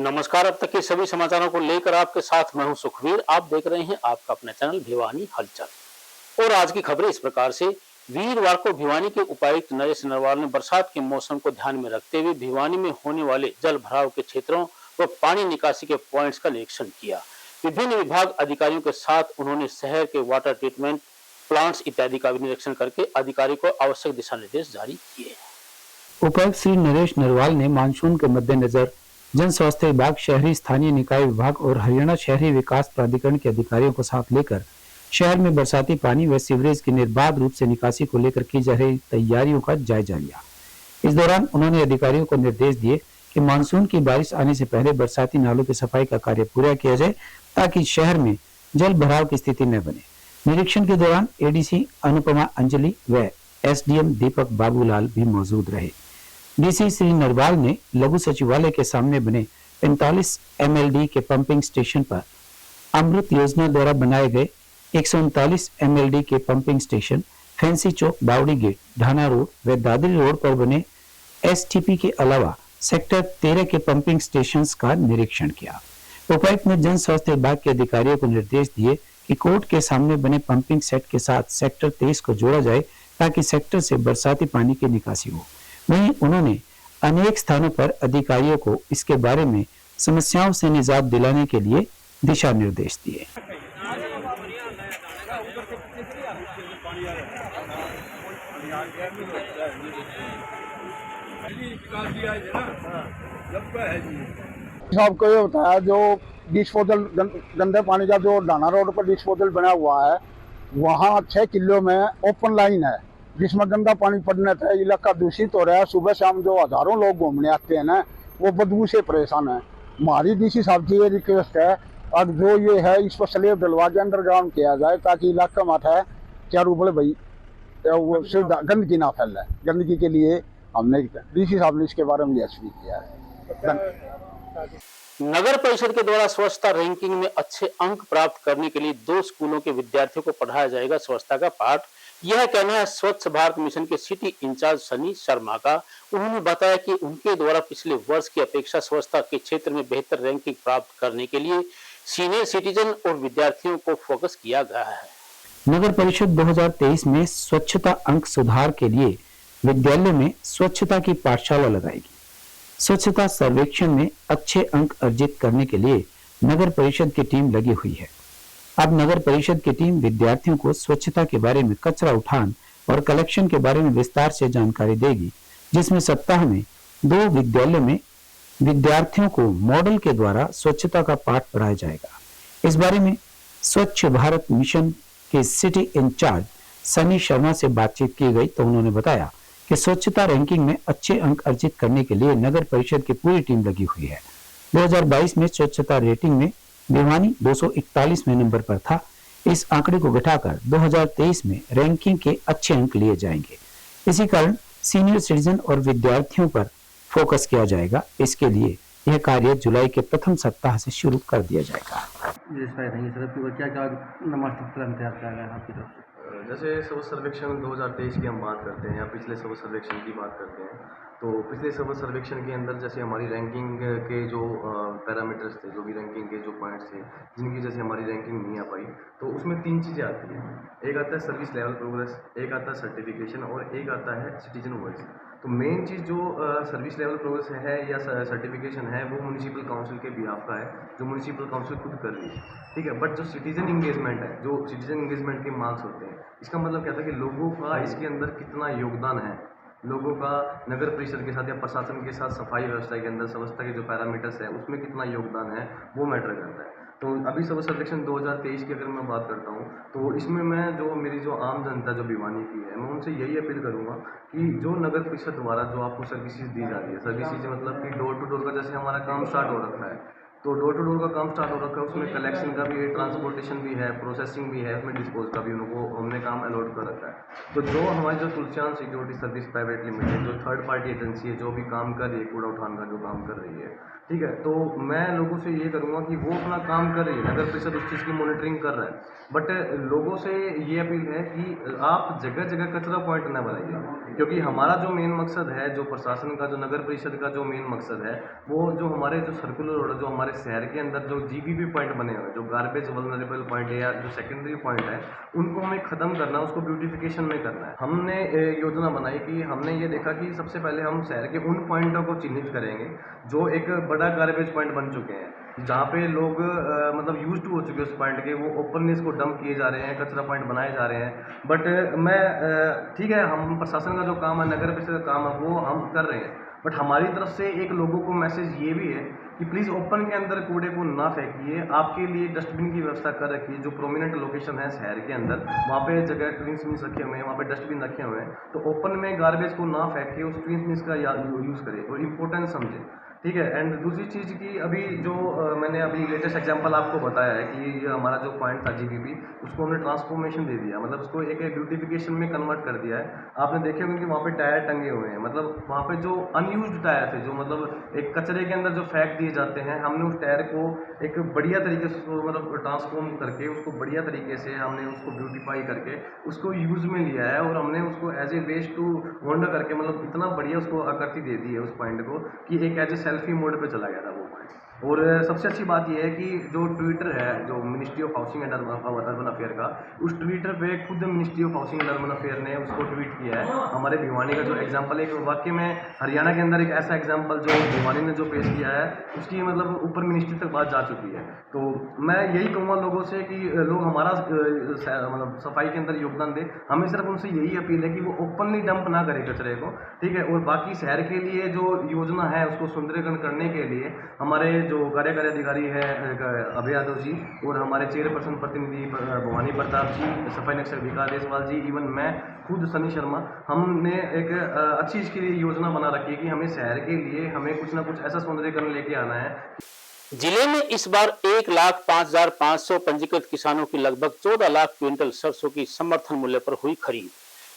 नमस्कार। अब तक के सभी समाचारों को लेकर आपके साथ मैं हूं सुखवीर। आप देख रहे हैं आपका अपना चैनल भिवानी हलचल। और आज की खबरें इस प्रकार से। वीरवार को भिवानी के उपायुक्त नरेश नरवाल ने बरसात के मौसम को ध्यान में रखते हुए भिवानी में होने वाले जल भराव के क्षेत्रों व पानी निकासी के पॉइंट्स का निरीक्षण किया। विभिन्न विभाग अधिकारियों के साथ उन्होंने शहर के वाटर ट्रीटमेंट प्लांट्स इत्यादि का भी निरीक्षण करके अधिकारी को आवश्यक दिशा निर्देश जारी किए। उपायुक्त श्री नरेश नरवाल ने मानसून के मद्देनजर जन स्वास्थ्य विभाग, शहरी स्थानीय निकाय विभाग और हरियाणा शहरी विकास प्राधिकरण के अधिकारियों को साथ लेकर शहर में बरसाती पानी व सीवरेज की निर्बाध रूप से निकासी को लेकर की जा रही तैयारियों का जायजा लिया। इस दौरान उन्होंने अधिकारियों को निर्देश दिए कि मानसून की बारिश आने से पहले बरसाती नालों की सफाई का कार्य पूरा किया जाए ताकि शहर में जल भराव की स्थिति न बने। निरीक्षण के दौरान एडीसी अनुपमा अंजलि व एसडीएम दीपक बाबूलाल भी मौजूद रहे। डीसी श्री नरवाल ने लघु सचिवालय के सामने बने 45 एमएलडी के पंपिंग स्टेशन पर अमृत योजना द्वारा बनाए गए 139 एमएलडी के पंपिंग स्टेशन, फैंसी चौक, बावड़ी गेट, ढाना रोड व दादरी रोड पर बने एसटीपी के अलावा सेक्टर 13 के पंपिंग स्टेशंस का निरीक्षण किया। उपायुक्त ने जन स्वास्थ्य विभाग के अधिकारियों को निर्देश दिए कि कोर्ट के सामने बने पंपिंग सेट के साथ सेक्टर 23 को जोड़ा जाए ताकि सेक्टर से बरसाती पानी की निकासी हो। वहीं उन्होंने अनेक स्थानों पर अधिकारियों को इसके बारे में समस्याओं से निजात दिलाने के लिए दिशा निर्देश दिए। आपको ये बताया जो डिस्पोजल गंदे पानी का जो डाना रोड पर डिस्पोजल बना हुआ है, वहाँ 6 किलो में ओपन लाइन है जिसमें गंदा पानी पड़ने से इलाका दूषित हो रहा है। सुबह शाम जो हजारों लोग घूमने आते हैं ना, वो बदबू से परेशान है। हमारी डीसी साहब की ये रिक्वेस्ट है, अब जो ये है इस पर स्लेब डलवा के अंडरग्राउंड किया जाए ताकि इलाका मत है चारों बड़े भाई वो गंदगी ना फैले। गंदगी के लिए हमने डीसी साहब ने इसके बारे में यशस्वी किया है। नगर परिषद के द्वारा स्वच्छता रैंकिंग में अच्छे अंक प्राप्त करने के लिए 2 स्कूलों के विद्यार्थियों को पढ़ाया जाएगा स्वच्छता का पाठ। यह कहना है स्वच्छ भारत मिशन के सिटी इंचार्ज सनी शर्मा का। उन्होंने बताया कि उनके द्वारा पिछले वर्ष की अपेक्षा स्वच्छता के क्षेत्र में बेहतर रैंकिंग प्राप्त करने के लिए सीनियर सिटीजन और विद्यार्थियों को फोकस किया गया है। नगर परिषद 2023 में स्वच्छता अंक सुधार के लिए विद्यालय में स्वच्छता की पाठशाला लगाएगी। स्वच्छता सर्वेक्षण में अच्छे अंक अर्जित करने के लिए नगर परिषद की टीम लगी हुई है। अब नगर परिषद की टीम विद्यार्थियों को स्वच्छता के बारे में, कचरा उठान और कलेक्शन के बारे में विस्तार से जानकारी देगी, जिसमें सप्ताह में 2 विद्यालय में विद्यार्थियों को मॉडल के द्वारा स्वच्छता का पाठ पढ़ाया जाएगा। इस बारे में स्वच्छ भारत मिशन के सिटी इंचार्ज सनी शर्मा से बातचीत की गई तो उन्होंने बताया कि स्वच्छता रैंकिंग में अच्छे अंक अर्जित करने के लिए नगर परिषद की पूरी टीम लगी हुई है। 2022 में स्वच्छता रेटिंग में भिवानी 241वें नंबर पर था। इस आंकड़े को घटाकर 2023 में रैंकिंग के अच्छे अंक लिए जाएंगे। इसी कारण सीनियर सिटीजन और विद्यार्थियों पर फोकस किया जाएगा। इसके लिए यह कार्य जुलाई के प्रथम सप्ताह से शुरू कर दिया जाएगा। जैसे स्वच्छ सर्वेक्षण 2023 की हम बात करते हैं या पिछले स्वच्छ सर्वेक्षण की बात करते हैं, तो पिछले स्वच्छ सर्वेक्षण के अंदर जैसे हमारी रैंकिंग के जो पैरामीटर्स थे, जो भी रैंकिंग के जो पॉइंट्स थे जिनकी जैसे हमारी रैंकिंग नहीं आ पाई, तो उसमें 3 चीज़ें आती हैं। एक आता है सर्विस लेवल प्रोग्रेस, एक आता है सर्टिफिकेशन और एक आता है सिटीजन वॉइस। तो मेन चीज़ जो सर्विस लेवल प्रोग्रेस है या सर्टिफिकेशन है वो म्यूनिसिपल काउंसिल के बिहाफ का है, जो म्यूनिसिपल काउंसिल खुद कर रही है, ठीक है। बट जो सिटीजन इंगेजमेंट है, जो सिटीजन इंगेजमेंट के मार्क्स होते हैं, इसका मतलब क्या था कि लोगों का इसके अंदर कितना योगदान है, लोगों का नगर परिषद के साथ या प्रशासन के साथ सफाई व्यवस्था के अंदर स्वच्छता के जो पैरामीटर्स है उसमें कितना योगदान है, वो मैटर करता है। तो अभी स्वच्छ सर्वेक्षण 2023 की अगर मैं बात करता हूँ तो इसमें मैं जो मेरी जो आम जनता जो भिवानी की है, मैं उनसे यही अपील करूँगा कि जो नगर परिषद द्वारा जो आपको सर्विसेज दी जा रही है, सर्विसेज मतलब कि डोर टू डोर का जैसे हमारा काम स्टार्ट हो रखा है, तो डोर टू डोर का काम स्टार्ट हो रखा है, उसमें कलेक्शन का भी है, ट्रांसपोर्टेशन भी है, प्रोसेसिंग भी है, उसमें डिस्पोज का भी उनको हमने काम अलॉट कर रखा है। तो जो हमारी जो Tulsian security service private limited जो थर्ड पार्टी एजेंसी है, जो भी काम कर रही है, कूड़ा उठान का जो काम कर रही है, ठीक है, तो मैं लोगों से ये करूँगा कि वो अपना काम कर रही है, नगर परिषद उस चीज़ की मॉनिटरिंग कर रहा है, बट लोगों से ये अपील है कि आप जगह जगह कचरा पॉइंट न बनाइए, क्योंकि हमारा जो मेन मकसद है, जो प्रशासन का, जो नगर परिषद का जो मेन मकसद है, वो जो हमारे जो सर्कुलर रोड, जो हमारे शहर के अंदर जो जीबीपी पॉइंट बने हुए हैं, जो गार्बेज वल्नरेबल पॉइंट है या जो सेकेंडरी पॉइंट है, उनको हमें ख़त्म करना है, उसको ब्यूटिफिकेशन में करना है। हमने योजना बनाई कि हमने ये देखा कि सबसे पहले हम शहर के उन पॉइंटों को चिन्हित करेंगे जो एक बड़ा गार्बेज पॉइंट बन चुके हैं, जहाँ पे लोग मतलब यूज टू हो चुके हैं उस पॉइंट के, वो ओपनली इसको डंप किए जा रहे हैं, कचरा पॉइंट बनाए जा रहे हैं। बट मैं ठीक है, हम प्रशासन का जो काम है, नगर परिषद का काम है, वो हम कर रहे हैं, बट हमारी तरफ से एक लोगों को मैसेज ये भी है कि प्लीज़ ओपन के अंदर कूड़े को ना फेंकिए, आपके लिए डस्टबिन की व्यवस्था कर रखिए, जो प्रोमिनेंट लोकेशन है शहर के अंदर, वहाँ पे जगह ट्विंस मिन्स रखे हुए हैं, वहाँ पे डस्टबिन रखे हुए हैं, तो ओपन में गार्बेज को ना फेंक के उस ट्विंस मिन्स का यूज़ करें और इम्पोर्टेंस समझें, ठीक है। एंड दूसरी चीज़ की अभी जो मैंने अभी लेटेस्ट एग्जांपल आपको बताया है कि ये हमारा जो पॉइंट था जीबीपी, उसको हमने ट्रांसफॉर्मेशन दे दिया, मतलब उसको एक ब्यूटिफिकेशन में कन्वर्ट कर दिया है। आपने देखे होंगे कि वहाँ पे टायर टंगे हुए हैं, मतलब वहाँ पे जो अनयूज्ड टायर थे, जो मतलब एक कचरे के अंदर जो फेंक दिए जाते हैं, हमने उस टायर को एक बढ़िया तरीके से उसको मतलब ट्रांसफॉर्म करके उसको बढ़िया तरीके से हमने उसको ब्यूटीफाई करके उसको यूज़ में लिया है, और हमने उसको as a waste to Honda करके मतलब इतना बढ़िया उसको आकृति दे दी है उस पॉइंट को कि एक एज ए सेल्फी मोड पे चला गया था वो पॉइंट। और सबसे अच्छी बात यह है कि जो ट्विटर है, जो ministry of housing and urban affair का, उस ट्विटर पे खुद ministry of housing and urban affair ने उसको ट्वीट किया है। हमारे भिवानी का जो एग्जांपल है, वाकई में हरियाणा के अंदर एक ऐसा एग्जांपल जो भिवानी ने जो पेश किया है, उसकी मतलब ऊपर मिनिस्ट्री तक बात जा चुकी है। तो मैं यही कहूँगा लोगों से कि लोग हमारा मतलब सफाई के अंदर योगदान दें। हमें सिर्फ उनसे यही अपील है कि वो ओपनली डंप ना करें कचरे को, ठीक है। और बाकी शहर के लिए जो योजना है उसको सुंदरीकरण करने के लिए हमारे जो कार्यकारी अधिकारी है अभय यादव जी, और हमारे चेयरपर्सन प्रतिनिधि भवानी प्रताप जी, सफाई नक्शा विकास देसवाल जी, इवन मैं खुद सनी शर्मा, हमने एक अच्छी इसके लिए योजना बना रखी है कि हमें शहर के लिए हमें कुछ ना कुछ ऐसा सौंदर्यीकरण लेके आना है। जिले में इस बार 1,05,500 पंजीकृत किसानों की लगभग 14 लाख क्विंटल सरसों की समर्थन मूल्य पर हुई खरीद।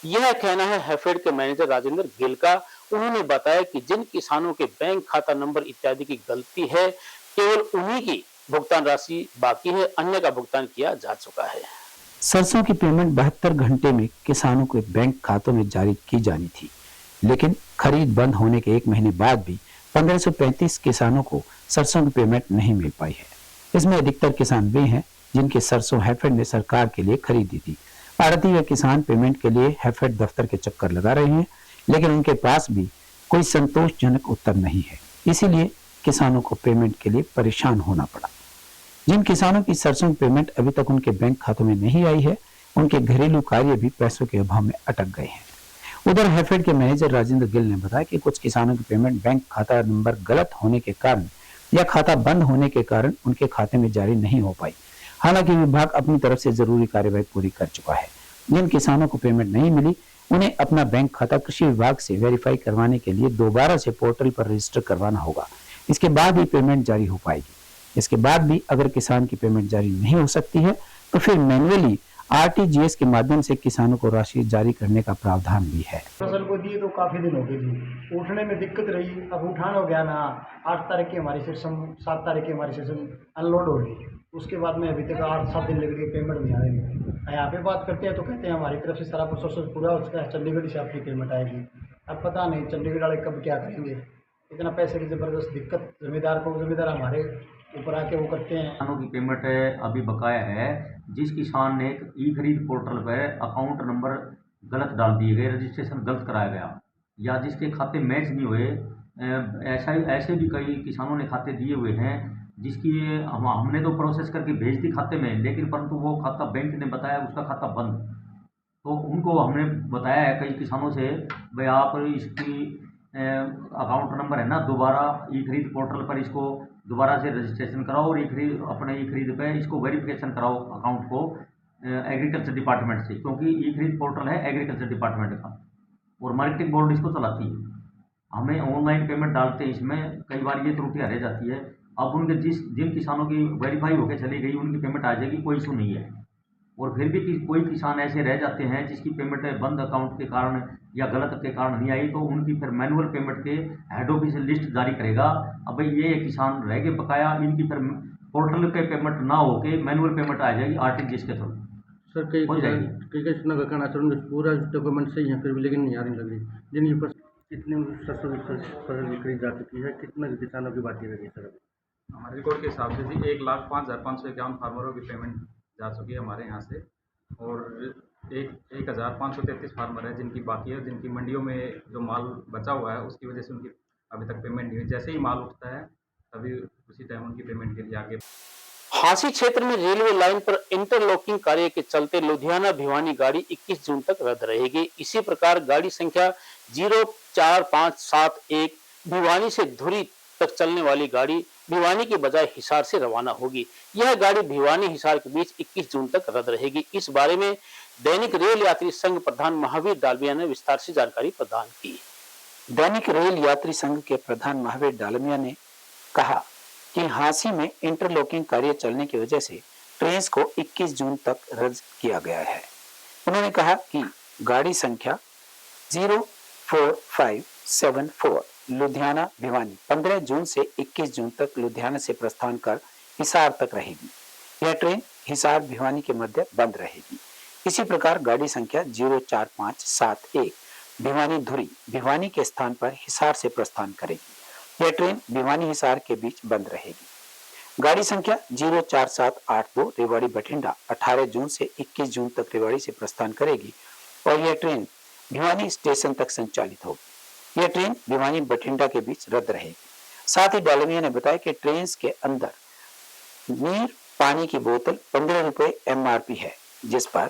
यह कहना है हैफेड के मैनेजर राजेंद्र गिल का। उन्होंने बताया कि जिन किसानों के बैंक खाता नंबर इत्यादि की गलती है, केवल उन्हीं की भुगतान राशि बाकी है, अन्य का भुगतान किया जा चुका है। सरसों की पेमेंट 72 घंटे में किसानों के बैंक खातों में जारी की जानी थी, लेकिन खरीद बंद होने के 1 महीने बाद भी 1535 किसानों को सरसों की पेमेंट नहीं मिल पाई है। इसमें अधिकतर किसान वे हैं जिनकी सरसों हैफेड ने सरकार के लिए खरीदी थी। आड़ती व किसान पेमेंट के लिए हैफेड दफ्तर के चक्कर लगा रहे हैं, लेकिन उनके पास भी कोई संतोषजनक उत्तर नहीं है। इसीलिए किसानों को पेमेंट के लिए परेशान होना पड़ा। जिन किसानों की सरसों की पेमेंट अभी तक उनके बैंक खातों में नहीं आई है, उनके घरेलू कार्य भी पैसों के अभाव में अटक गए हैं। उधर हैफेड के मैनेजर राजेंद्र गिल ने बताया कि कुछ किसानों की पेमेंट बैंक खाता नंबर गलत होने के कारण या खाता बंद होने के कारण उनके खाते में जारी नहीं हो पाई। हालांकि विभाग अपनी तरफ से जरूरी कार्यवाही पूरी कर चुका है। जिन किसानों को पेमेंट नहीं मिली, उन्हें अपना बैंक खाता कृषि विभाग से वेरीफाई करवाने के लिए दोबारा से पोर्टल पर रजिस्टर करवाना होगा। इसके बाद ही पेमेंट जारी हो पाएगी। इसके बाद भी अगर किसान की पेमेंट जारी नहीं हो सकती है, तो फिर मैन्युअली आरटीजीएस के माध्यम से किसानों को राशि जारी करने का प्रावधान भी है। फसल को दिए तो काफ़ी दिन हो गए जी, उठने में दिक्कत रही। अब उठान हो गया ना, 8 तारीख की हमारी सेशन, 7 तारीख की हमारी सेशन अनलोड हो गई। उसके बाद में अभी तक 8-7 दिन लग गए, पेमेंट नहीं आ रही। यहाँ पे बात करते हैं तो कहते हैं हमारी तरफ से सारा प्रोसेस पूरा हो चुका है, चंडीगढ़ से आपकी पेमेंट आएगी। अब पता नहीं चंडीगढ़ वाले कब क्या करेंगे। इतना पैसे की ज़बरदस्त दिक्कत, जिम्मेदार हमारे ऊपर आके वो करते हैं। किसानों की पेमेंट अभी बकाया है। जिस किसान ने ई खरीद पोर्टल पर अकाउंट नंबर गलत डाल दिए गए, रजिस्ट्रेशन गलत कराया गया, या जिसके खाते मैच नहीं हुए, ऐसे भी कई किसानों ने खाते दिए हुए हैं जिसकी हमने तो प्रोसेस करके भेज दी खाते में, लेकिन परंतु वो खाता बैंक ने बताया उसका खाता बंद। तो उनको हमने बताया है कई किसानों से, भाई आप इसकी अकाउंट नंबर है ना, दोबारा ई खरीद पोर्टल पर इसको दोबारा से रजिस्ट्रेशन कराओ और अपने ई खरीद पे इसको वेरिफिकेशन कराओ अकाउंट को एग्रीकल्चर डिपार्टमेंट से, क्योंकि ई खरीद पोर्टल है एग्रीकल्चर डिपार्टमेंट का और मार्केटिंग बोर्ड इसको चलाती है। हमें ऑनलाइन पेमेंट डालते हैं, इसमें कई बार ये त्रुटियां रह जाती है। अब उनके जिन किसानों की वेरीफाई होकर चली गई उनकी पेमेंट आ जाएगी, कोई इशू नहीं है। और फिर भी कोई किसान ऐसे रह जाते हैं जिसकी पेमेंट बंद अकाउंट के कारण या गलत के कारण नहीं आई, तो उनकी फिर मैनुअल पेमेंट के हेड ऑफिस लिस्ट जारी करेगा। अब भाई ये किसान रह गए बकाया, इनकी फिर पोर्टल पे पेमेंट ना होके मैनुअल पेमेंट आ जाएगी आरटीजीएस के थ्रू। सर कई किसानों का कहना चाहिए पूरा डॉक्यूमेंट सही है फिर भी लेकिन नहीं आ रही लग रही, जिनकी कितने फसल बिक्री जा चुकी है, कितने किसानों की बाकी रही सर? हमारे रिकॉर्ड के हिसाब से जी 1,05,551 फार्मरों की पेमेंट जा चुकी है हमारे यहाँ से, और 1,533 फार्मर है जिनकी बाकी है, जिनकी मंडियों में जो माल बचा हुआ है उसकी वजह से उनकी अभी तक पेमेंट नहीं हुई। जैसे ही माल उठता है तभी उसी टाइम उनकी पेमेंट के लिए आगे। हांसी क्षेत्र में रेलवे लाइन पर इंटरलॉकिंग कार्य के चलते लुधियाना भिवानी गाड़ी 21 जून तक रद्द रहेगी। इसी प्रकार गाड़ी संख्या 04571 भिवानी से धुरी तक चलने वाली गाड़ी भिवानी के बजाय हिसार से रवाना होगी। यह गाड़ी भिवानी हिसार के बीच 21 जून तक रद्द रहेगी। इस बारे में दैनिक रेल यात्री संघ प्रधान महावीर डालमिया ने विस्तार से जानकारी प्रदान की। दैनिक रेल यात्री संघ के प्रधान महावीर डालमिया ने कहा कि हांसी में इंटरलॉकिंग कार्य चलने की वजह से ट्रेन को 21 जून तक रद्द किया गया है। उन्होंने कहा कि गाड़ी संख्या 04574 लुधियाना भिवानी 15 जून से 21 जून तक लुधियाना से प्रस्थान कर हिसार तक रहेगी। यह ट्रेन हिसार भिवानी के मध्य बंद रहेगी। इसी प्रकार गाड़ी संख्या 04571 भिवानी धुरी भिवानी के स्थान पर हिसार से प्रस्थान करेगी। यह ट्रेन भिवानी हिसार के बीच बंद रहेगी। गाड़ी संख्या 04782 रेवाड़ी बठिंडा 18 जून से 21 जून तक रेवाड़ी से प्रस्थान करेगी और यह ट्रेन भिवानी स्टेशन तक संचालित होगी। यह ट्रेन भिवानी बठिंडा के बीच रद्द रहेगी। साथ ही डालमिया ने बताया कि ट्रेन के अंदर नीर पानी की बोतल 15 रुपए MRP है, जिस पर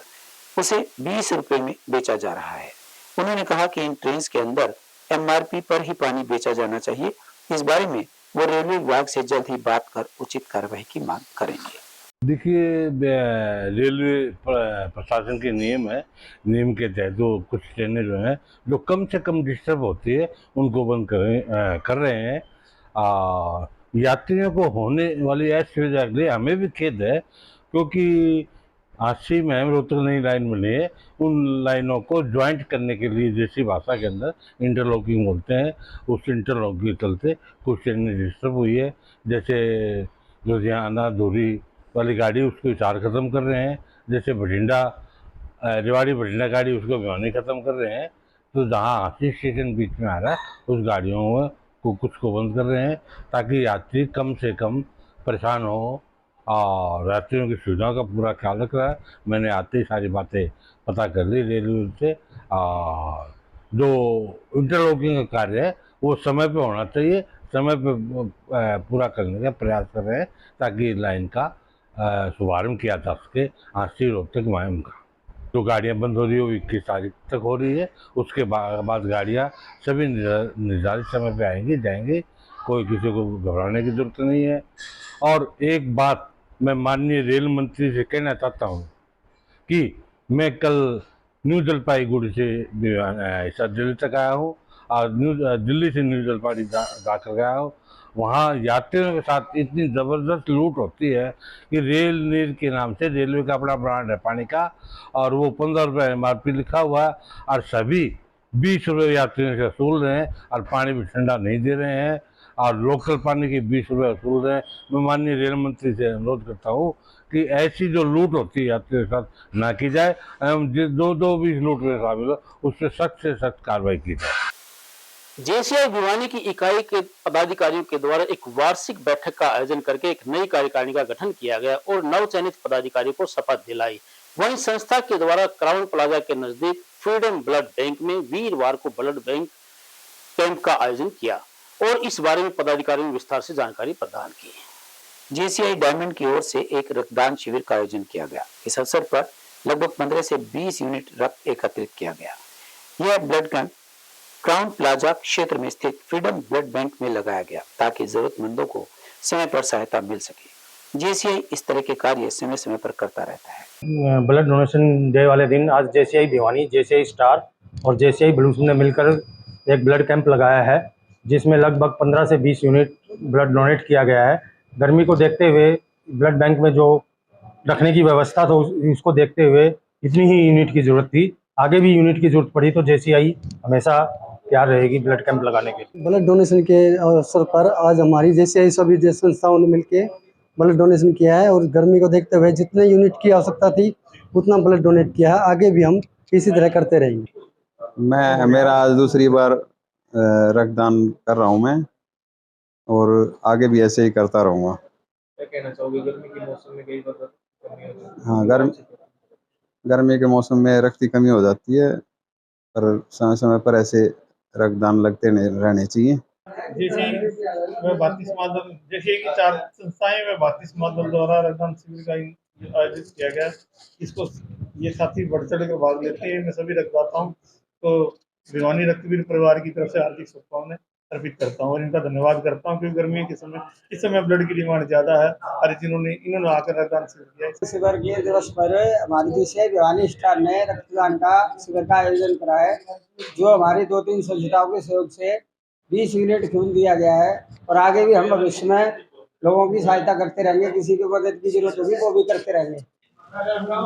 उसे 20 रुपए में बेचा जा रहा है। उन्होंने कहा कि इन ट्रेन के अंदर MRP पर ही पानी बेचा जाना चाहिए। इस बारे में वो रेलवे विभाग से जल्द ही बात कर उचित कार्रवाई की मांग करेंगे। देखिए, रेलवे प्रशासन के नियम है, नियम के तहत जो कुछ ट्रेनें जो हैं जो कम से कम डिस्टर्ब होती है उनको बंद कर रहे हैं। यात्रियों को होने वाली असुविधा के लिए हमें भी खेद है, क्योंकि हांसी में रोहतक नई लाइन बनी है, उन लाइनों को ज्वाइंट करने के लिए देसी भाषा के अंदर इंटरलॉकिंग बोलते हैं। उस इंटरलॉकिंग के चलते कुछ ट्रेनें डिस्टर्ब हुई है। जैसे लुधियाना धुरी वाली गाड़ी उसको हिसार ख़त्म कर रहे हैं, जैसे बठिंडा रेवाड़ी बठिंडा गाड़ी उसको भिवानी ख़त्म कर रहे हैं। तो जहाँ हांसी स्टेशन बीच में आ रहा है उस गाड़ियों को कुछ को बंद कर रहे हैं, ताकि यात्री कम से कम परेशान हो और यात्रियों की सुविधाओं का पूरा ख्याल रख रहा है। मैंने आते ही सारी बातें पता कर ली रेलवे से। जो इंटरलॉकिंग का कार्य है वो समय पे होना चाहिए, समय पे पूरा करने का प्रयास कर रहे हैं, ताकि लाइन का शुभारम्भ किया जा सके हांसी रोहतक मायम का। जो गाड़ियाँ बंद हो रही है वो 21 तारीख तक हो रही है। उसके बाद गाड़ियाँ सभी निर्धारित समय पे आएंगी जाएंगी, कोई किसी को घबराने की जरूरत नहीं है। और एक बात मैं माननीय रेल मंत्री से कहना चाहता हूँ कि मैं कल न्यू जलपाईगुड़ी से हिसार दिल्ली तक आया हूँ और दिल्ली से न्यू जलपाईगुड़ी जाकर गया हूँ। वहाँ यात्रियों के साथ इतनी ज़बरदस्त लूट होती है कि रेल नीर के नाम से रेलवे का अपना ब्रांड है पानी का, और वो 15 रुपये MRP लिखा हुआ है और सभी 20 रुपये यात्रियों से वसूल रहे हैं और पानी भी ठंडा नहीं दे रहे हैं और लोकल पानी के 20 रुपये वसूल रहे हैं। मैं माननीय रेल मंत्री से अनुरोध करता हूँ कि ऐसी जो लूट होती है यात्रियों के साथ ना की जाए एवं जो भी लूट में शामिल हो उस पर सख्त से सख्त कार्रवाई की जाए। जेसीआई भिवानी की इकाई के पदाधिकारियों के द्वारा एक वार्षिक बैठक का आयोजन करके एक नई कार्यकारिणी का गठन किया गया और नवचयनित पदाधिकारियों को शपथ दिलाई। वहीं संस्था के द्वारा क्राउन प्लाजा के नजदीक फ्रीडम ब्लड बैंक में वीरवार को ब्लड बैंक कैंप का आयोजन किया और इस बारे में पदाधिकारियों ने विस्तार से जानकारी प्रदान की। जेसीआई डायमंड की ओर से एक रक्तदान शिविर का आयोजन किया गया। इस अवसर पर लगभग 15 से 20 यूनिट रक्त एकत्रित किया गया। यह ब्लड कैंप क्राउन प्लाजा क्षेत्र में स्थित फ्रीडम ब्लड बैंक में लगाया गया ताकि जरूरतमंदों को समय पर सहायता मिल सके। जेसीआई इस तरह के कार्य समय समय पर करता रहता है। ब्लड डोनेशन डे वाले दिन आज जेसीआई भिवानी, जेसीआई स्टार और जेसीआई ब्लूस ने मिलकर एक ब्लड कैंप लगाया है, जिसमें लगभग 15 से 20 यूनिट ब्लड डोनेट किया गया है। गर्मी को देखते हुए ब्लड बैंक में जो रखने की व्यवस्था था उसको देखते हुए इतनी ही यूनिट की ज़रूरत थी। आगे भी यूनिट की ज़रूरत पड़ी तो JCI हमेशा तैयार रहेगी ब्लड कैंप लगाने के लिए। ब्लड डोनेशन के अवसर पर आज हमारी JCI सभी संस्थाओं ने मिलकर ब्लड डोनेशन किया है और गर्मी को देखते हुए जितने यूनिट की आवश्यकता थी उतना ब्लड डोनेट किया है। आगे भी हम इसी तरह करते रहेंगे। मेरा आज दूसरी बार रक्तदान कर रहा हूँ मैं, और आगे भी ऐसे ही करता रहूँगा। क्या कहना चाहोगे, गर्मी के मौसम में कई बार कमी हो जाती है? हाँ, गर्मी के मौसम में रक्त की कमी हो जाती है, पर समय समय पर ऐसे रक्तदान लगते रहने चाहिए। भारतीय समाज दल JCI की 4 संस्थाएं व भारतीय समाज दल द्वारा रक्तदान शिविर का आयोजित किया गया। इसको ये साथी बढ़ चढ़ कर भाग लेते हैं। मैं सभी रक्तदाताओं को भिवानी रक्तवीर परिवार की तरफ से हार्दिक शुभकामनाएं अर्पित करता हूँ और इनका धन्यवाद करता हूँ, क्योंकि गर्मी के समय इस समय ब्लड की डिमांड ज्यादा है और इन्होंने आकर रक्तदान शिविर किया। शिविर के दिवस पर हमारी JCI भिवानी स्टार ने रक्तदान का शिविर का आयोजन करा है, जो हमारी 2-3 संस्थाओं के सहयोग से 20 यूनिट खून दिया गया है और आगे भी हम भविष्य में लोगों की सहायता करते रहेंगे। किसी को मदद की जरूरत होगी वो भी करते रहेंगे।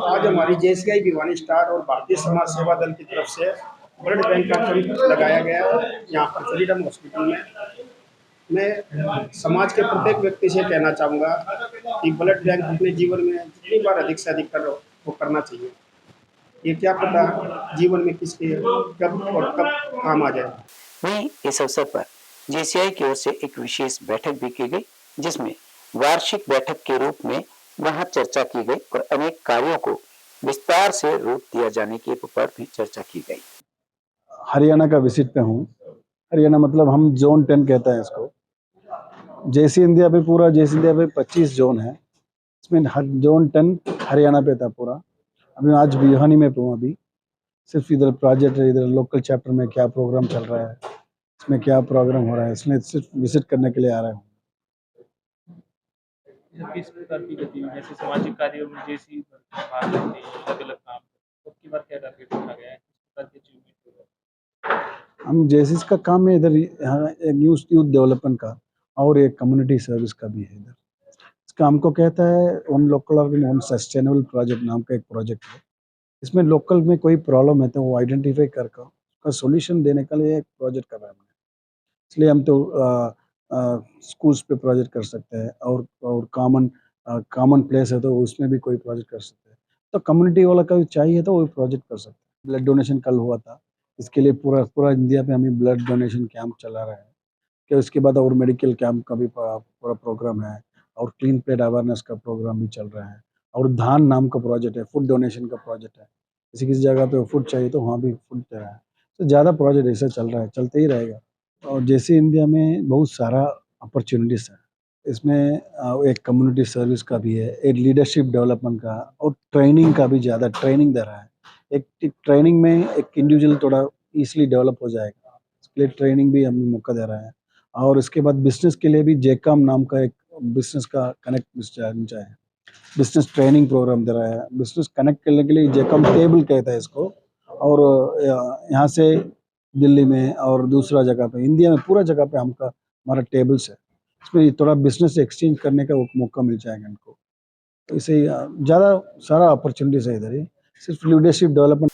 आज हमारी JCI भिवानी स्टार और भारतीय समाज सेवा दल की तरफ से ब्लड बैंक का कैंप लगाया गया यहाँ पर फ्रीडम हॉस्पिटल में। मैं समाज के प्रत्येक व्यक्ति से कहना चाहूँगा कि ब्लड बैंक अपने जीवन में जितनी बार अधिक से अधिक करो वो करना चाहिए। ये क्या पता जीवन में किसके कब और कब काम आ जाए। वहीं इस अवसर पर JCI की ओर से एक विशेष बैठक भी की गई, जिसमें वार्षिक बैठक के रूप में वहां चर्चा की गई और अनेक कार्यों को विस्तार से रूप दिया जाने के पर भी चर्चा की गई। हरियाणा का विजिट पे हूँ। हरियाणा मतलब हम जोन 10 कहते हैं इसको। JCI इंडिया पे पूरा JCI इंडिया पे 25 जोन है, इसमें जोन 10 हरियाणा पे था पूरा। अभी आज भिवानी में हूँ। अभी सिर्फ इधर प्रोजेक्ट है, इधर लोकल चैप्टर में क्या प्रोग्राम चल रहा है, इसमें क्या प्रोग्राम हो रहा है, इसलिए सिर्फ विजिट करने के लिए आ रहा हूँ। किस प्रकार की गतिविधि जैसे सामाजिक कार्यों में JCI भाग लेते हैं, अलग-अलग काम, अब की बार क्या टारगेट रखा गया है, किस प्रकार की अचीवमेंट होगा? हम JCI का काम है इधर, यहाँ एक यूथ डेवलपमेंट का और एक कम्युनिटी सर्विस का भी है इधर। इसका हमको कहता है one local one sustainable project नाम का एक प्रोजेक्ट है। इसमें लोकल में कोई प्रॉब्लम है तो वो आइडेंटिफाई करके उसका सोल्यूशन देने के लिए एक प्रोजेक्ट कर रहे हैं। इसलिए हम तो स्कूल्स पे प्रोजेक्ट कर सकते हैं और कॉमन प्लेस है तो उसमें भी कोई प्रोजेक्ट कर सकते हैं। तो कम्युनिटी वाला का चाहिए तो वो प्रोजेक्ट कर सकते हैं। ब्लड डोनेशन कल हुआ था, इसके लिए पूरा इंडिया में हमें ब्लड डोनेशन कैंप चला रहा है। कि उसके बाद और मेडिकल कैंप का भी पूरा प्रोग्राम है और क्लीन प्लेट अवेयरनेस का प्रोग्राम भी चल रहा है और धान नाम का प्रोजेक्ट है, फूड डोनेशन का प्रोजेक्ट है। किसी जगह पे फूड चाहिए तो वहाँ भी फूड दे रहा है। तो ज़्यादा प्रोजेक्ट ऐसा चल रहा है, चलते ही रहेगा। और JCI इंडिया में बहुत सारा अपॉर्चुनिटीज़ है। इसमें एक कम्युनिटी सर्विस का भी है, एक लीडरशिप डेवलपमेंट का और ट्रेनिंग का भी ज़्यादा ट्रेनिंग दे रहा है। एक ट्रेनिंग में एक इंडिविजुअल थोड़ा ईजिली डेवलप हो जाएगा, इसके लिए ट्रेनिंग भी हमें मौका दे रहा है। और इसके बाद बिजनेस के लिए भी जेकॉम नाम का एक बिजनेस का कनेक्ट बिजनेस ट्रेनिंग प्रोग्राम दे रहा है। बिजनेस कनेक्ट करने के लिए जेकॉम टेबल कहता है इसको। और यहाँ से दिल्ली में और दूसरा जगह पे इंडिया में पूरा जगह पे हमारा टेबल्स है, इसमें थोड़ा बिजनेस एक्सचेंज करने का मौका मिल जाएगा इनको। तो इसे ज़्यादा सारा अपॉर्चुनिटीज है इधर ही, सिर्फ लीडरशिप डेवलपमेंट।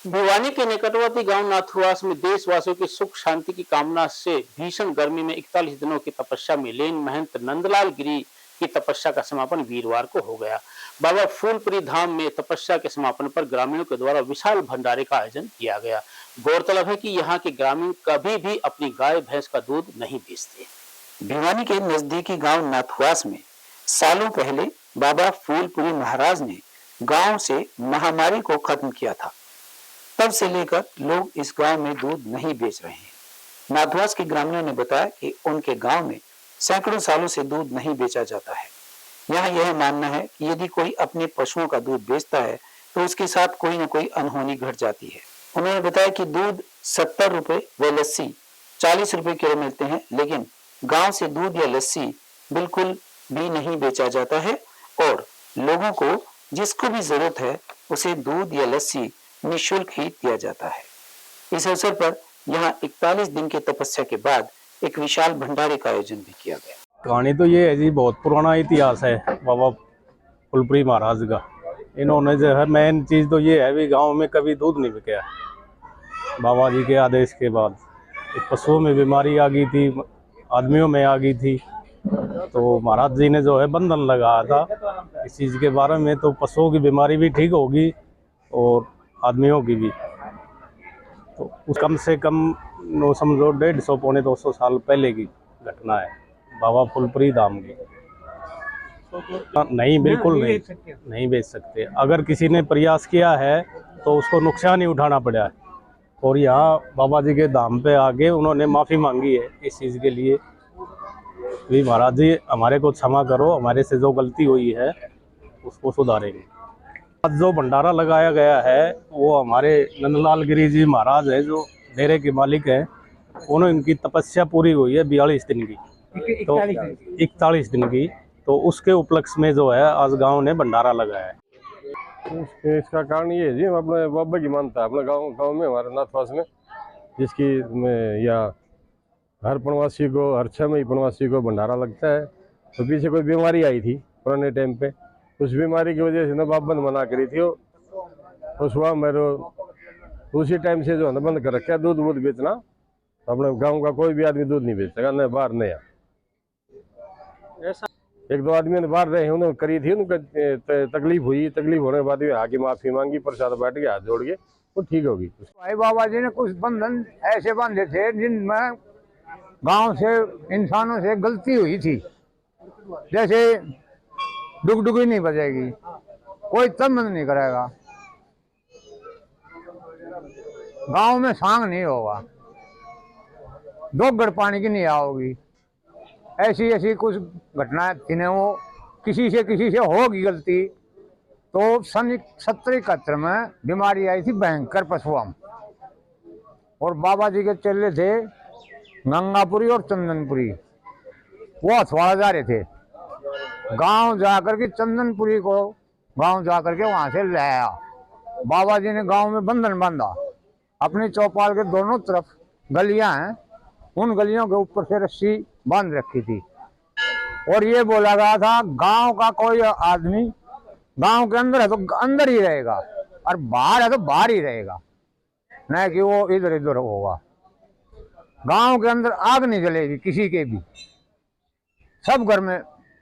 भिवानी के निकटवर्ती गांव नाथुआस में देशवासियों की सुख शांति की कामना से भीषण गर्मी में 41 दिनों की तपस्या में लीन महंत नंदलाल गिरी की तपस्या का समापन वीरवार को हो गया। बाबा फूलपुरी धाम में तपस्या के समापन पर ग्रामीणों के द्वारा विशाल भंडारे का आयोजन किया गया। गौरतलब है कि यहाँ के ग्रामीण कभी भी अपनी गाय भैंस का दूध नहीं बेचते। भिवानी के नजदीकी गांव नाथुआस में सालों पहले बाबा फूलपुरी महाराज ने गांव से महामारी को खत्म किया था। तब से लेकर लोग इस गांव में दूध नहीं बेच रहे हैं। नाथुआस के ग्रामीणों ने बताया कि उनके गांव में सैकड़ों सालों से दूध नहीं बेचा जाता है। यहाँ यह मानना है कि यदि कोई अपने पशुओं का दूध बेचता है तो उसके साथ कोई न कोई अनहोनी घट जाती है। उन्होंने बताया कि दूध 70 रुपए व लस्सी 40 रुपए किलो मिलते हैं, लेकिन गांव से दूध या लस्सी बिल्कुल भी नहीं बेचा जाता है और लोगों को जिसको भी जरूरत है उसे दूध या लस्सी निःशुल्क ही दिया जाता है। इस अवसर पर यहाँ 41 दिन की तपस्या के बाद एक विशाल भंडारे का आयोजन भी किया गया। कहानी तो ये है जी, बहुत पुराना इतिहास है बाबा फुलपुरी महाराज का। इन्होंने जो है मेन चीज़ तो ये है भी, गांव में कभी दूध नहीं बिका बाबा जी के आदेश के बाद। पशुओं में बीमारी आ गई थी, आदमियों में आ गई थी, तो महाराज जी ने जो है बंधन लगाया था इस चीज़ के बारे में। तो पशुओं की बीमारी भी ठीक होगी और आदमियों की भी। तो उस कम से कम नो समझो 150 पौने 200 साल पहले की घटना है बाबा फुलपुरी धाम की। नहीं, बिल्कुल नहीं बेच सकते। अगर किसी ने प्रयास किया है तो उसको नुकसान ही उठाना पड़ा है। और यहाँ बाबा जी के धाम पे आके उन्होंने माफ़ी मांगी है इस चीज़ के लिए भी, महाराज जी हमारे को क्षमा करो, हमारे से जो गलती हुई है उसको सुधारेंगे। आज जो भंडारा लगाया गया है वो हमारे नंदलाल गिरी जी महाराज है, जो डेरे के मालिक हैं। उन्होंने इनकी तपस्या पूरी हुई है 42 दिन की, तो 41 दिन की। तो उसके उपलक्ष्य में जो है आज गांव ने भंडारा लगाया है। इसका कारण ये है जी, अपने बाबा की मानता है अपने गांव में, हमारे नाथवास में, जिसकी में या हर प्रवासी को, हर 6 महीने प्रवासी को भंडारा लगता है। तो पीछे कोई बीमारी आई थी पुराने टाइम पे, उस बीमारी की वजह से ना बाबा ने मना करी थी। उस वहाँ मेरे उसी टाइम से जो है बंद कर रखा है दूध वूध बेचना। तो अपने गाँव का कोई भी आदमी दूध नहीं बेच सका, न बाहर नया। एक दो आदमी ने बाहर रहे, उन्होंने करी थी, उनको तकलीफ हुई, तकलीफ होने के बाद भी आके माफी मांगी, प्रसाद बैठ के हाथ जोड़ के वो ठीक होगी। भाई बाबा जी ने कुछ बंधन ऐसे बांधे थे जिनमें गांव से इंसानों से गलती हुई थी, जैसे डुगडुगी नहीं बजेगी, कोई तंबंद नहीं करेगा, गांव में सांग नहीं होगा, दोगड़ पानी की नहीं आओगी। ऐसी ऐसी कुछ घटनाएं थी। वो किसी से होगी गलती। तो सन 70-71 में बीमारी आई थी भयंकर पशुओं में, और बाबा जी के चेले थे गंगापुरी और चंदनपुरी, वो हथवाड़ा जा रहे थे। गांव जाकर के चंदनपुरी को गांव जाकर के वहां से ले आया। बाबा जी ने गांव में बंधन बांधा, अपनी चौपाल के दोनों तरफ गलियां हैं, उन गलियों के ऊपर से रस्सी बांध रखी थी। और ये बोला गया था गांव का कोई आदमी गांव के अंदर है तो अंदर ही रहेगा, और बाहर है तो बाहर ही रहेगा, न कि वो इधर उधर होगा। गांव के अंदर आग नहीं जलेगी किसी के भी, सब घर में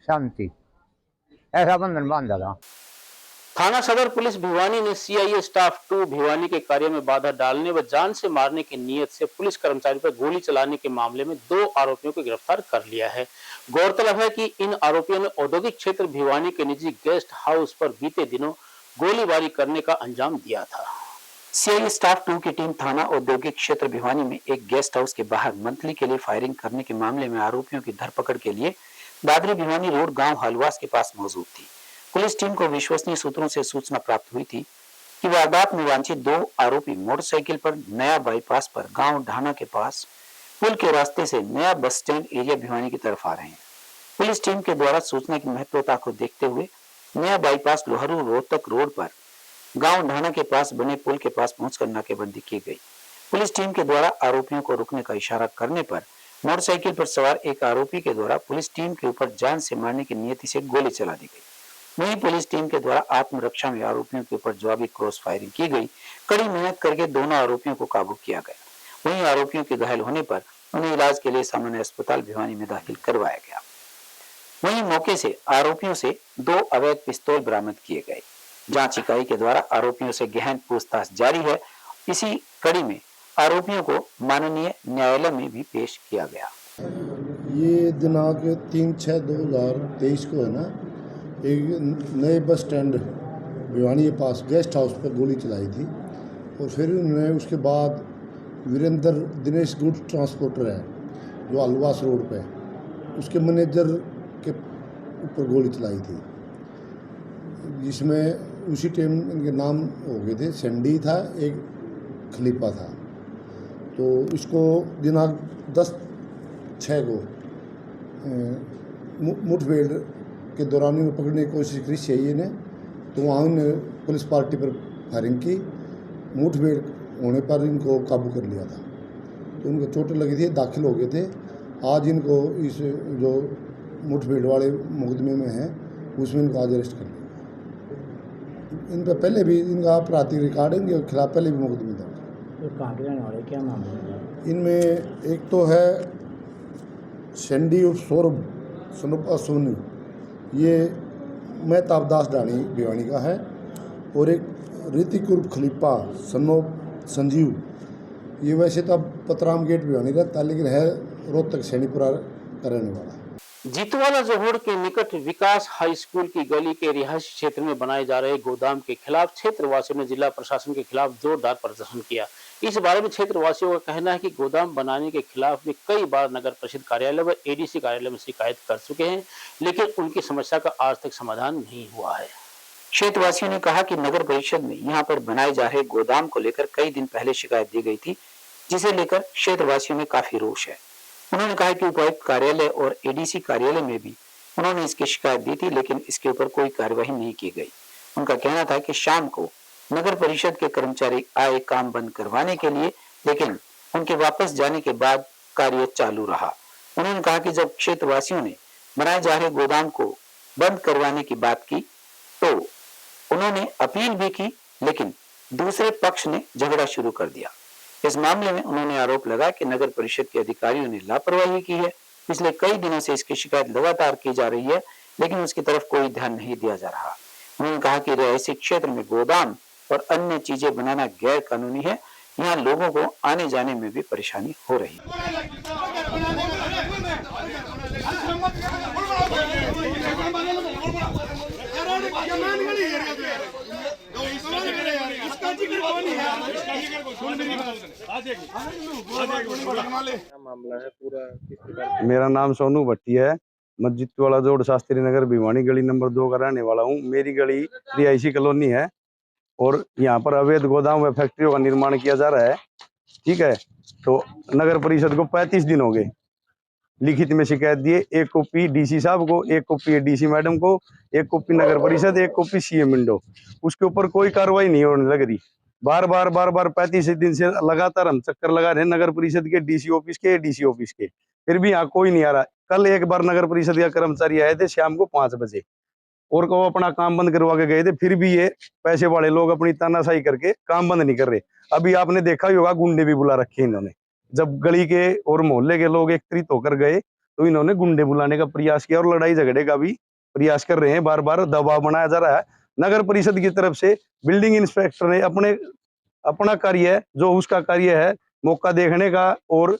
शांति। ऐसा बंधन बांधा था। थाना सदर पुलिस भिवानी ने सीआईए स्टाफ 2 भिवानी के कार्य में बाधा डालने व जान से मारने की नीयत से पुलिस कर्मचारी पर गोली चलाने के मामले में 2 आरोपियों को गिरफ्तार कर लिया है। गौरतलब है कि इन आरोपियों ने औद्योगिक क्षेत्र भिवानी के निजी गेस्ट हाउस पर बीते दिनों गोलीबारी करने का अंजाम दिया था। सीआईए स्टाफ 2 की टीम थाना औद्योगिक क्षेत्र भिवानी में एक गेस्ट हाउस के बाहर मंथली के लिए फायरिंग करने के मामले में आरोपियों की धरपकड़ के लिए दादरी भिवानी रोड गांव हलवास के पास मौजूद थी। पुलिस टीम को विश्वसनीय सूत्रों से सूचना प्राप्त हुई थी कि वारदात में वांछित 2 आरोपी मोटरसाइकिल पर नया बाईपास पर गांव ढाना के पास पुल के रास्ते से नया बस स्टैंड एरिया भिवानी की तरफ आ रहे हैं। पुलिस टीम के द्वारा सूचना की महत्वता को देखते हुए नया बाईपास लोहरू रोहतक रोड पर गांव ढाना के पास बने पुल के पास पहुंचकर नाकेबंदी की गई। पुलिस टीम के द्वारा आरोपियों को रुकने का इशारा करने पर मोटरसाइकिल पर सवार एक आरोपी के द्वारा पुलिस टीम के ऊपर जान से मारने की नियति से गोली चला दी गई। वहीं पुलिस टीम के द्वारा आत्मरक्षा में आरोपियों के ऊपर जवाबी क्रॉस फायरिंग की गई। कड़ी मेहनत करके दोनों आरोपियों को काबू किया गया। वहीं आरोपियों के घायल होने पर उन्हें इलाज के लिए सामान्य अस्पताल भिवानी में दाखिल करवाया गया। वहीं मौके से आरोपियों से 2 अवैध पिस्तौल बरामद किए गए। जांच इकाई के द्वारा आरोपियों से गहन पूछताछ जारी है। इसी कड़ी में आरोपियों को माननीय न्यायालय में भी पेश किया गया। ये दिनांक 3/6/2023 को है ना, एक नए बस स्टैंड भिवानी के पास गेस्ट हाउस पर गोली चलाई थी। और फिर उन्होंने उसके बाद वीरेंद्र दिनेश गुड ट्रांसपोर्टर है जो अलवास रोड पे, उसके मैनेजर के ऊपर गोली चलाई थी, जिसमें उसी टाइम इनके नाम हो गए थे, सैंडी था, एक खलीफा था। तो इसको दिनांक 10/6 को मुठभेड़ के दौरान में पकड़ने की कोशिश की सीआईए ने, तो वहाँ उन्होंने पुलिस पार्टी पर फायरिंग की। मुठभेड़ होने पर इनको काबू कर लिया था। तो उनको चोटें लगी थी, दाखिल हो गए थे। आज इनको इस जो मुठभेड़ वाले मुकदमे में हैं, उसमें इनको आज अरेस्ट कर लिया। इन पर पहले भी इनका आपराधिक रिकॉर्ड है, इनके खिलाफ पहले भी मुकदमे दर्ज। कहाँ के रहने वाले, क्या नाम है? इनमें एक तो है शेंडी और सौरभ सनुपा सोनी, ये मेहताब दास डाणी भिवानी का है, और एक ऋतिक उर्फ खलीफा सनोप संजीव, ये वैसे तो अब पतराम गेट भिवानी रहता है लेकिन है रोहतक सैनीपुरा का रहने वाला। जीतवाला जोहड़ के निकट विकास हाई स्कूल की गली के रिहायशी क्षेत्र में बनाए जा रहे गोदाम के खिलाफ क्षेत्रवासियों ने जिला प्रशासन के खिलाफ जोरदार प्रदर्शन किया। इस बारे में क्षेत्रवासियों का कहना है कि गोदाम बनाने के खिलाफ वे कई बार नगर परिषद कार्यालय व एडीसी कार्यालय में शिकायत कर चुके हैं, लेकिन उनकी समस्या का आज तक समाधान नहीं हुआ है। क्षेत्रवासियों ने कहा कि नगर परिषद में यहां पर बनाए जा रहे गोदाम को लेकर कई दिन पहले शिकायत दी गई थी, जिसे लेकर क्षेत्रवासियों में काफी रोष है। उन्होंने कहा कि उपायुक्त कार्यालय और एडीसी कार्यालय में भी उन्होंने इसकी शिकायत दी थी, लेकिन इसके ऊपर कोई कार्यवाही नहीं की गई। उनका कहना था कि शाम को नगर परिषद के कर्मचारी आए काम बंद करवाने के लिए, लेकिन उनके वापस जाने के बाद कार्य चालू रहा। उन्होंने कहा कि जब क्षेत्रवासियों ने बनाए जा रहे गोदाम को बंद करवाने की बात की तो उन्होंने अपील भी की, लेकिन दूसरे पक्ष ने झगड़ा शुरू कर दिया। इस मामले में उन्होंने आरोप लगाया कि नगर परिषद के अधिकारियों ने लापरवाही की है। पिछले कई दिनों से इसकी शिकायत लगातार की जा रही है, लेकिन उसकी तरफ कोई ध्यान नहीं दिया जा रहा। उन्होंने कहा कि रिहायशी क्षेत्र में गोदाम और अन्य चीजें बनाना गैर कानूनी है, यहाँ लोगों को आने जाने में भी परेशानी हो रही है। मेरा नाम सोनू भट्टी है, मस्जिद वाला जोड़ शास्त्री नगर भिवानी गली नंबर 2 का रहने वाला हूँ। मेरी गली रिहायशी कॉलोनी है और यहाँ पर अवैध गोदाम व फैक्ट्रियों का निर्माण किया जा रहा है। ठीक है, तो नगर परिषद को 35 दिन हो गए लिखित में शिकायत दिए, एक कॉपी डीसी साहब को, एक कॉपी डीसी मैडम को, एक कॉपी नगर परिषद, एक कॉपी सीएम विंडो। उसके ऊपर कोई कार्रवाई नहीं होने लग रही। बार बार 35 दिन से लगातार हम चक्कर लगा रहे हैं नगर परिषद के, डीसी ऑफिस के, डीसी ऑफिस के, फिर भी यहाँ कोई नहीं आ रहा। कल एक बार नगर परिषद का कर्मचारी आए थे शाम को 5 बजे और वो अपना काम बंद करवा के गए थे, फिर भी ये पैसे वाले लोग अपनी तानाशाही करके काम बंद नहीं कर रहे। अभी आपने देखा ही होगा, गुंडे भी बुला रखे इन्होंने। जब गली के और मोहल्ले के लोग एकत्रित होकर गए तो इन्होंने गुंडे बुलाने का प्रयास किया और लड़ाई झगड़े का भी प्रयास कर रहे हैं। बार बार दबाव बनाया जा रहा है नगर परिषद की तरफ से। बिल्डिंग इंस्पेक्टर ने अपना कार्य, जो उसका कार्य है मौका देखने का और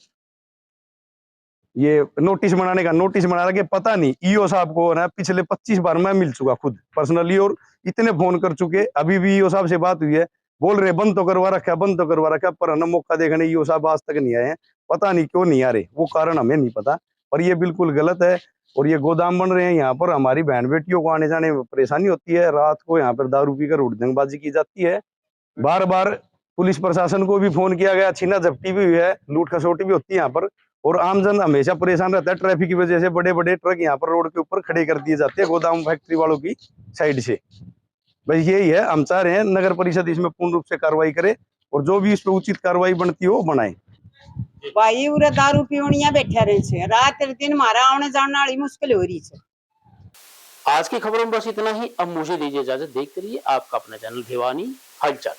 ये नोटिस बनाने का, नोटिस बना के पता नहीं ईओ साहब को ना पिछले 25 बार मैं मिल चुका खुद पर्सनली और इतने फोन कर चुके। अभी भी ईओ साहब से बात हुई है, बोल रहे बंद तो करवा रखा, बंद तो करवा रखा, पर ना मौका देखने ईओ साहब आज तक नहीं आए हैं। पता नहीं क्यों नहीं आ रहे, वो कारण हमें नहीं पता, पर ये बिल्कुल गलत है। और ये गोदाम बन रहे हैं, यहाँ पर हमारी बहन बेटियों को आने जाने में परेशानी होती है। रात को यहाँ पर दारू पीकर हुड़दंगबाजी की जाती है। बार बार पुलिस प्रशासन को भी फोन किया गया, छीना झपटी भी हुई है, लूट खसोटी भी होती है यहाँ पर। और आमजन हमेशा परेशान रहता है ट्रैफिक की वजह से। बड़े बड़े ट्रक यहाँ पर रोड के ऊपर खड़े कर दिए जाते हैं गोदाम फैक्ट्री वालों की साइड से। बस यही है, हम चाह रहे हैं नगर परिषद इसमें पूर्ण रूप से कार्रवाई करे और जो भी इस पर उचित कार्रवाई बनती हो बनाए। भाई उरे दारू पीवनिया बैठे रहे छे, रात दिन मारा आने जाने वाली मुश्किल हो रही है। आज की खबरों में बस इतना ही। अब मुझे दीजिए इजाजत। देखते रहिए आपका अपना चैनल भिवानी हलचल।